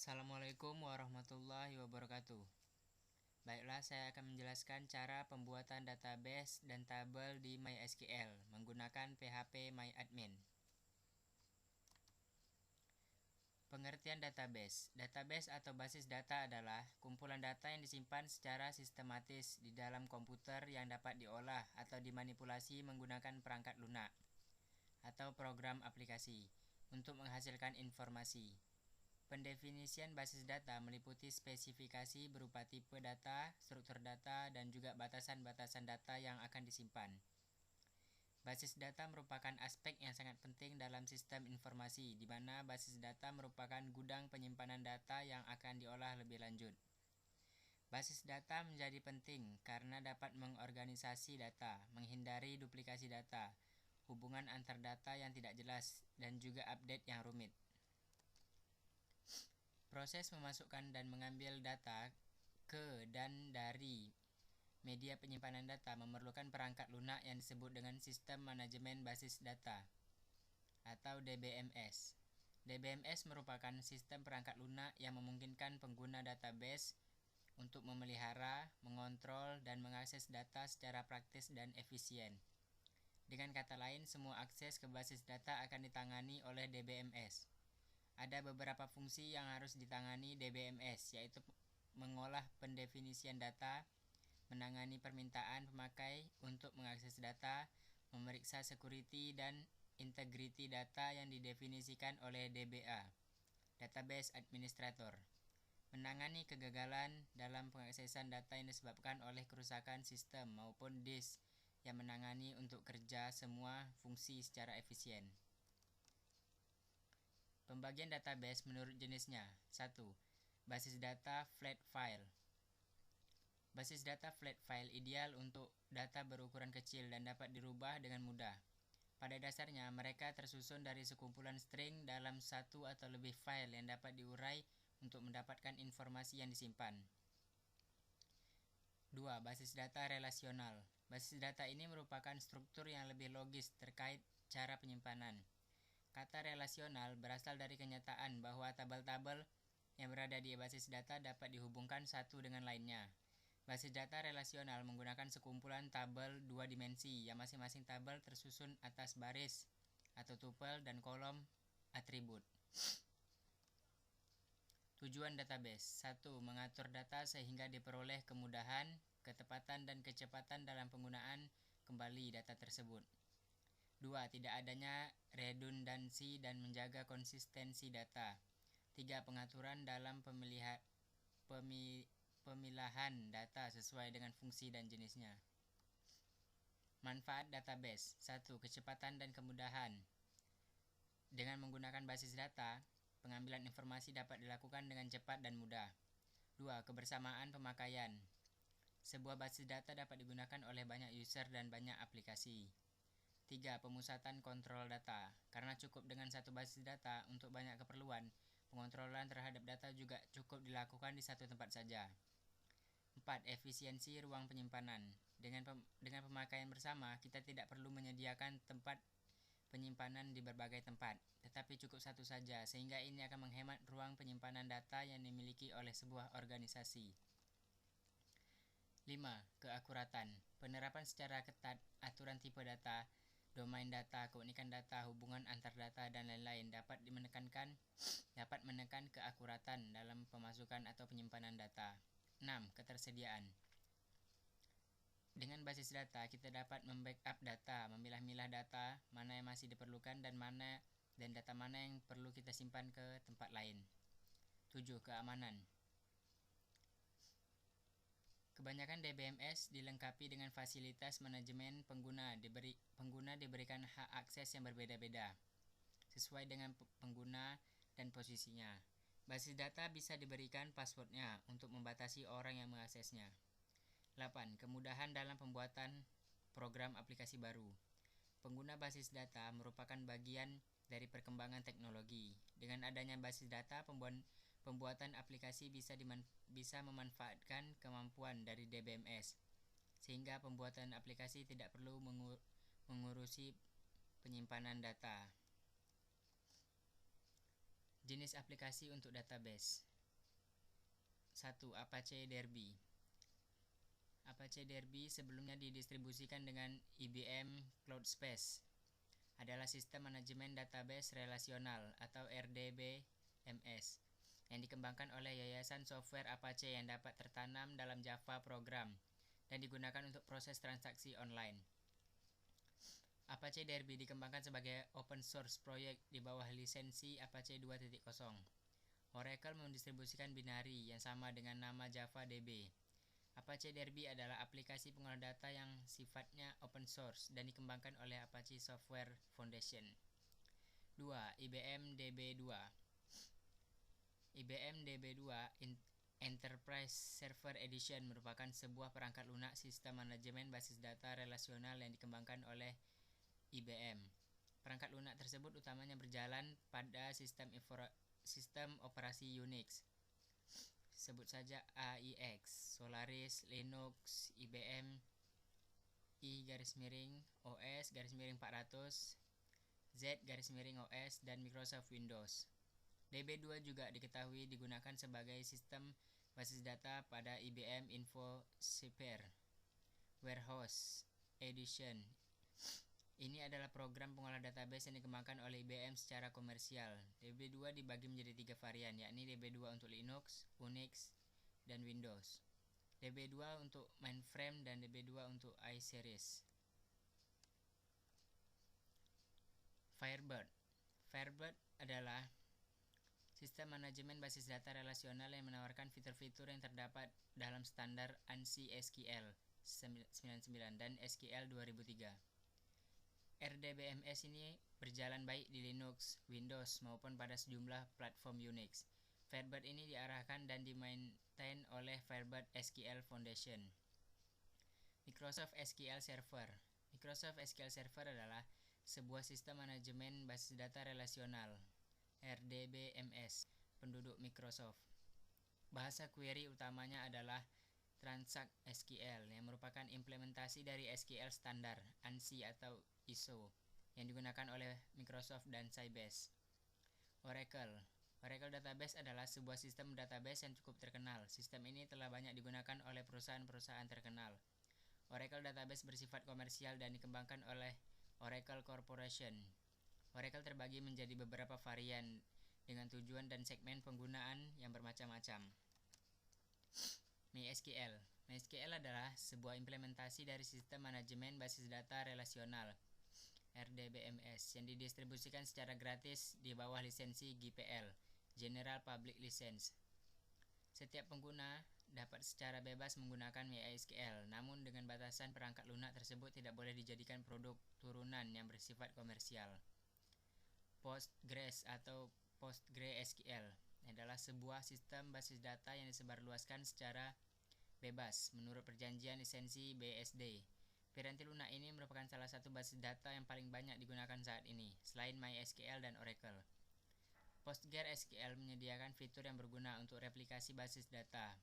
Assalamualaikum warahmatullahi wabarakatuh. Baiklah, saya akan menjelaskan cara pembuatan database dan tabel di MySQL menggunakan PHP MyAdmin. Pengertian database. Database atau basis data adalah kumpulan data yang disimpan secara sistematis di dalam komputer yang dapat diolah atau dimanipulasi menggunakan perangkat lunak atau program aplikasi untuk menghasilkan informasi. Pendefinisian basis data meliputi spesifikasi berupa tipe data, struktur data, dan juga batasan-batasan data yang akan disimpan. Basis data merupakan aspek yang sangat penting dalam sistem informasi, di mana basis data merupakan gudang penyimpanan data yang akan diolah lebih lanjut. Basis data menjadi penting karena dapat mengorganisasi data, menghindari duplikasi data, hubungan antar data yang tidak jelas, dan juga update yang rumit. Proses memasukkan dan mengambil data ke dan dari media penyimpanan data memerlukan perangkat lunak yang disebut dengan Sistem Manajemen Basis Data atau DBMS. DBMS merupakan sistem perangkat lunak yang memungkinkan pengguna database untuk memelihara, mengontrol, dan mengakses data secara praktis dan efisien. Dengan kata lain, semua akses ke basis data akan ditangani oleh DBMS. Ada beberapa fungsi yang harus ditangani DBMS, yaitu mengolah pendefinisian data, menangani permintaan pemakai untuk mengakses data, memeriksa security dan integrity data yang didefinisikan oleh DBA, Database Administrator, menangani kegagalan dalam pengaksesan data yang disebabkan oleh kerusakan sistem maupun disk, yang menangani untuk kerja semua fungsi secara efisien. Pembagian database menurut jenisnya. 1. Basis data flat file. Basis data flat file ideal untuk data berukuran kecil dan dapat dirubah dengan mudah. Pada dasarnya, mereka tersusun dari sekumpulan string dalam satu atau lebih file yang dapat diurai untuk mendapatkan informasi yang disimpan. 2. Basis data relasional. Basis data ini merupakan struktur yang lebih logis terkait cara penyimpanan. Kata relasional berasal dari kenyataan bahwa tabel-tabel yang berada di basis data dapat dihubungkan satu dengan lainnya. Basis data relasional menggunakan sekumpulan tabel dua dimensi yang masing-masing tabel tersusun atas baris atau tuple dan kolom atribut. Tujuan database. 1. Mengatur data sehingga diperoleh kemudahan, ketepatan, dan kecepatan dalam penggunaan kembali data tersebut. 2. Tidak adanya redundansi dan menjaga konsistensi data. 3. Pengaturan dalam pemilahan data sesuai dengan fungsi dan jenisnya. Manfaat database. 1. Kecepatan dan kemudahan. Dengan menggunakan basis data, pengambilan informasi dapat dilakukan dengan cepat dan mudah. 2. Kebersamaan pemakaian. Sebuah basis data dapat digunakan oleh banyak user dan banyak aplikasi. 3. Pemusatan kontrol data. Karena cukup dengan satu basis data untuk banyak keperluan, pengontrolan terhadap data juga cukup dilakukan di satu tempat saja. 4. Efisiensi ruang penyimpanan. Dengan pemakaian bersama, kita tidak perlu menyediakan tempat penyimpanan di berbagai tempat, tetapi cukup satu saja, sehingga ini akan menghemat ruang penyimpanan data yang dimiliki oleh sebuah organisasi. 5. Keakuratan. Penerapan secara ketat aturan tipe data, domain data, keunikan data, hubungan antar data, dan lain-lain dapat menekan keakuratan dalam pemasukan atau penyimpanan data. 6. Ketersediaan. Dengan basis data, kita dapat membackup data, memilah-milah data mana yang masih diperlukan dan data mana yang perlu kita simpan ke tempat lain. 7. Keamanan. Kebanyakan DBMS dilengkapi dengan fasilitas manajemen pengguna. Pengguna diberikan hak akses yang berbeda-beda sesuai dengan pengguna dan posisinya. Basis data bisa diberikan passwordnya untuk membatasi orang yang mengaksesnya. 8. Kemudahan dalam pembuatan program aplikasi baru. Pengguna basis data merupakan bagian dari perkembangan teknologi. Dengan adanya basis data, pembuatan aplikasi bisa memanfaatkan kemampuan dari DBMS, sehingga pembuatan aplikasi tidak perlu mengurusi penyimpanan data. Jenis aplikasi untuk database. 1. Apache Derby. Apache Derby sebelumnya didistribusikan dengan IBM Cloud Space. Adalah sistem manajemen database relasional atau RDBMS yang dikembangkan oleh Yayasan Software Apache yang dapat tertanam dalam Java program dan digunakan untuk proses transaksi online. Apache Derby dikembangkan sebagai open source project di bawah lisensi Apache 2.0. Oracle mendistribusikan binary yang sama dengan nama Java DB. Apache Derby adalah aplikasi pengolah data yang sifatnya open source dan dikembangkan oleh Apache Software Foundation. 2. IBM DB2. IBM DB2 Enterprise Server Edition merupakan sebuah perangkat lunak sistem manajemen basis data relasional yang dikembangkan oleh IBM. Perangkat lunak tersebut utamanya berjalan pada sistem operasi Unix. Sebut saja AIX, Solaris, Linux, IBM i-OS-400, Z-OS, dan Microsoft Windows. DB2 juga diketahui digunakan sebagai sistem basis data pada IBM InfoSphere Warehouse Edition. Ini adalah program pengolah database yang dikembangkan oleh IBM secara komersial. DB2 dibagi menjadi 3 varian, yakni DB2 untuk Linux, Unix, dan Windows. DB2 untuk mainframe dan DB2 untuk iSeries. Firebird. Firebird adalah sistem manajemen basis data relasional yang menawarkan fitur-fitur yang terdapat dalam standar ANSI SQL 99 dan SQL 2003. RDBMS ini berjalan baik di Linux, Windows, maupun pada sejumlah platform Unix. Firebird ini diarahkan dan dimaintain oleh Firebird SQL Foundation. Microsoft SQL Server. Microsoft SQL Server adalah sebuah sistem manajemen basis data relasional RDBMS penduduk Microsoft. Bahasa query utamanya adalah Transact SQL yang merupakan implementasi dari SQL standar ANSI atau ISO yang digunakan oleh Microsoft dan Sybase. Oracle. Oracle Database adalah sebuah sistem database yang cukup terkenal. Sistem ini telah banyak digunakan oleh perusahaan-perusahaan terkenal. Oracle Database bersifat komersial dan dikembangkan oleh Oracle Corporation. Oracle terbagi menjadi beberapa varian dengan tujuan dan segmen penggunaan yang bermacam-macam. MySQL. MySQL adalah sebuah implementasi dari sistem manajemen basis data relasional RDBMS yang didistribusikan secara gratis di bawah lisensi GPL, General Public License. Setiap pengguna dapat secara bebas menggunakan MySQL, namun dengan batasan perangkat lunak tersebut tidak boleh dijadikan produk turunan yang bersifat komersial. Postgres atau PostgreSQL adalah sebuah sistem basis data yang disebarluaskan secara bebas menurut perjanjian lisensi BSD. Piranti lunak ini merupakan salah satu basis data yang paling banyak digunakan saat ini, selain MySQL dan Oracle. PostgreSQL menyediakan fitur yang berguna untuk replikasi basis data.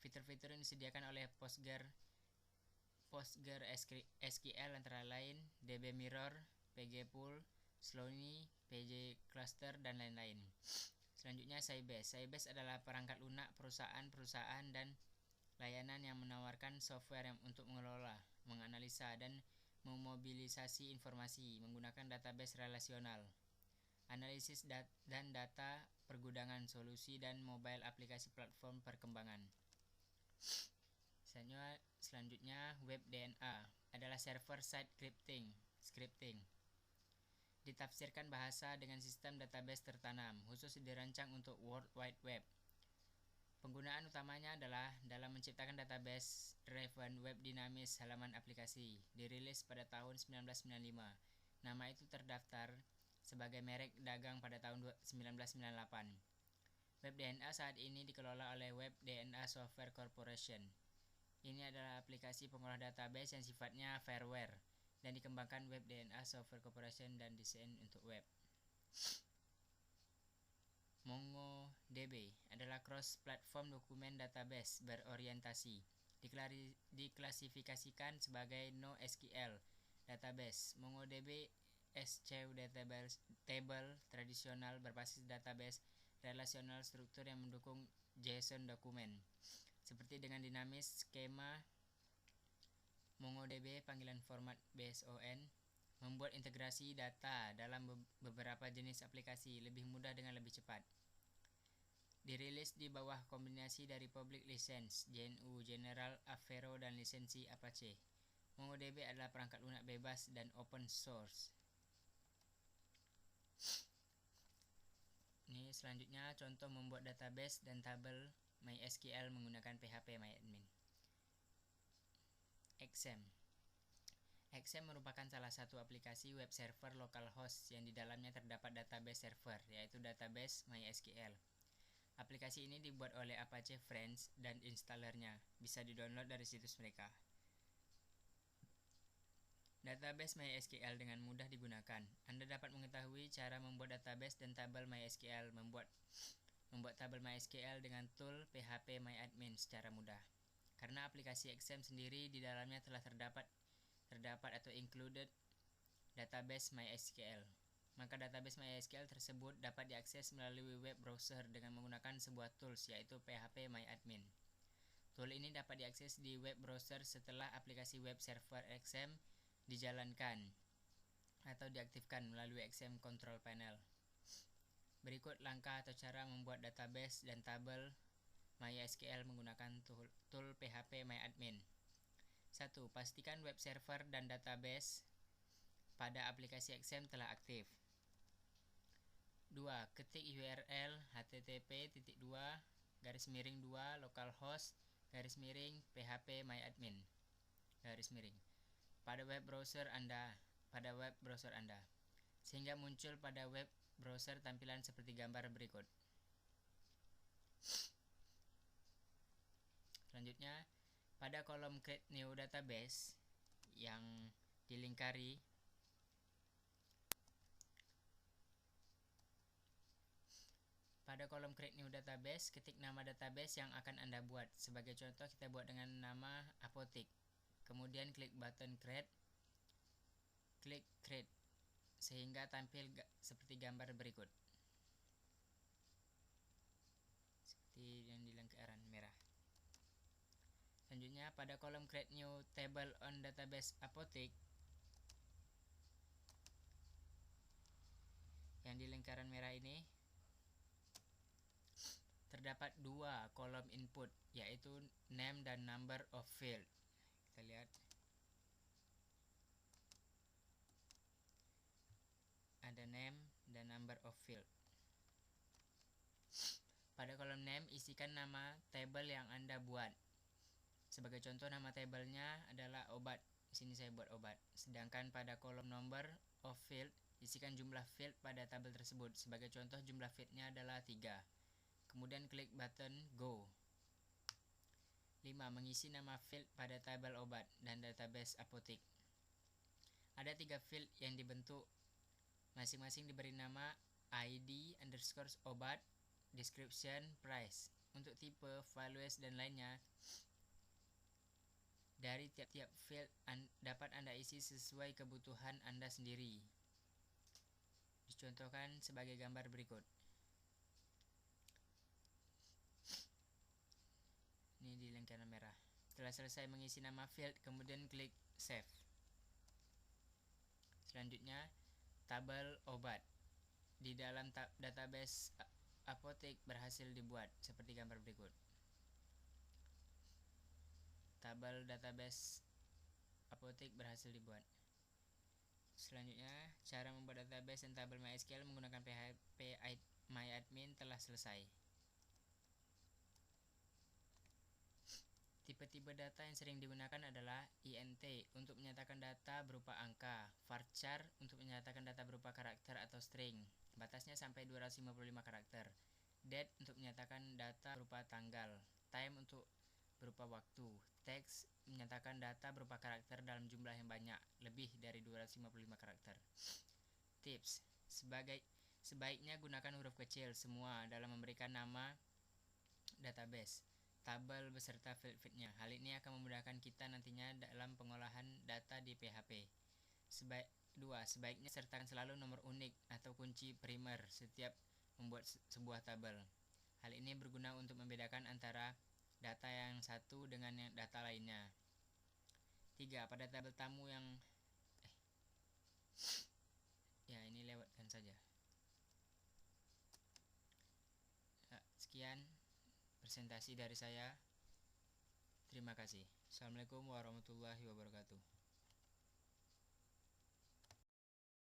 Fitur-fitur yang disediakan oleh PostgreSQL antara lain dbMirror, pgpool, Slowney, pgcluster, dan lain-lain. Selanjutnya Sybase. Sybase adalah perangkat lunak perusahaan-perusahaan dan layanan yang menawarkan software yang untuk mengelola, menganalisa, dan memobilisasi informasi menggunakan database relasional, analisis dan data pergudangan, solusi, dan mobile aplikasi platform perkembangan. Selanjutnya WebDNA adalah server-side scripting. Ditafsirkan bahasa dengan sistem database tertanam, khusus dirancang untuk World Wide Web. Penggunaan utamanya adalah dalam menciptakan database driven web dinamis halaman aplikasi. Dirilis pada tahun 1995. Nama itu terdaftar sebagai merek dagang pada tahun 1998. WebDNA saat ini dikelola oleh WebDNA Software Corporation. Ini adalah aplikasi pengolah database yang sifatnya fireware dan dikembangkan WebDNA Software Corporation dan desain untuk web. MongoDB adalah cross-platform dokumen database berorientasi. Diklasifikasikan sebagai NoSQL database. MongoDB SQL table tradisional berbasis database relasional struktur yang mendukung JSON dokumen. Seperti dengan dinamis, skema, MongoDB, panggilan format BSON, membuat integrasi data dalam beberapa jenis aplikasi lebih mudah dengan lebih cepat. Dirilis di bawah kombinasi dari Public License GNU General Affero dan lisensi Apache. MongoDB adalah perangkat lunak bebas dan open source. Ini selanjutnya contoh membuat database dan tabel MySQL menggunakan PHP-MyAdmin. XAMPP. XAMPP merupakan salah satu aplikasi web server localhost yang di dalamnya terdapat database server, yaitu database MySQL. Aplikasi ini dibuat oleh Apache Friends dan installernya bisa didownload dari situs mereka. Database MySQL dengan mudah digunakan. Anda dapat mengetahui cara membuat database dan tabel MySQL, membuat tabel MySQL dengan tool PHP-MyAdmin secara mudah. Karena aplikasi XAMPP sendiri di dalamnya telah terdapat atau included database MySQL. Maka database MySQL tersebut dapat diakses melalui web browser dengan menggunakan sebuah tools, yaitu PHP-MyAdmin. Tool ini dapat diakses di web browser setelah aplikasi web server XAMPP dijalankan atau diaktifkan melalui XAMPP Control Panel. Berikut langkah atau cara membuat database dan tabel MySQL menggunakan tool PHP-MyAdmin. 1. Pastikan web server dan database pada aplikasi XAMPP telah aktif. 2. Ketik URL http://2/2 localhost/php-myadmin pada web browser Anda sehingga muncul pada web browser tampilan seperti gambar berikut. Selanjutnya, pada kolom Create New Database yang dilingkari ketik nama database yang akan Anda buat. Sebagai contoh, kita buat dengan nama Apotik. Kemudian klik button Create. Klik Create sehingga tampil seperti gambar berikut. Seperti yang di lingkaran merah. Selanjutnya, pada kolom Create New Table on Database Apotik yang di lingkaran merah ini terdapat dua kolom input, yaitu name dan number of field. Kita lihat ada name dan number of field. Pada kolom name, isikan nama table yang Anda buat. Sebagai contoh, nama tabelnya adalah obat. Di sini saya buat obat. Sedangkan pada kolom number of field, isikan jumlah field pada tabel tersebut. Sebagai contoh, jumlah fieldnya adalah 3. Kemudian klik button Go. 5. Mengisi nama field pada tabel obat dan database apotik. Ada 3 field yang dibentuk. Masing-masing diberi nama ID underscore obat, description, price. Untuk tipe, values, dan lainnya dari tiap-tiap field dapat Anda isi sesuai kebutuhan Anda sendiri. Dicontohkan sebagai gambar berikut. Ini di lingkaran merah. Setelah selesai mengisi nama field, kemudian klik Save. Selanjutnya, tabel obat di dalam database apotek berhasil dibuat seperti gambar berikut. Tabel database apotek berhasil dibuat. Selanjutnya, cara membuat database dan tabel MySQL menggunakan PHP-MyAdmin telah selesai. Tipe-tipe data yang sering digunakan adalah INT untuk menyatakan data berupa angka, varchar untuk menyatakan data berupa karakter atau string, batasnya sampai 255 karakter, date untuk menyatakan data berupa tanggal, time untuk berupa waktu, text menyatakan data berupa karakter dalam jumlah yang banyak, lebih dari 255 karakter. Tips: sebaiknya gunakan huruf kecil semua dalam memberikan nama database, tabel beserta field-fieldnya. Hal ini akan memudahkan kita nantinya dalam pengolahan data di PHP. 2. Sebaiknya sertakan selalu nomor unik atau kunci primer setiap membuat sebuah tabel. Hal ini berguna untuk membedakan antara data yang satu dengan data lainnya. 3. Pada tabel tamu yang ya ini lewatkan saja. Sekian presentasi dari saya. Terima kasih. Assalamualaikum warahmatullahi wabarakatuh.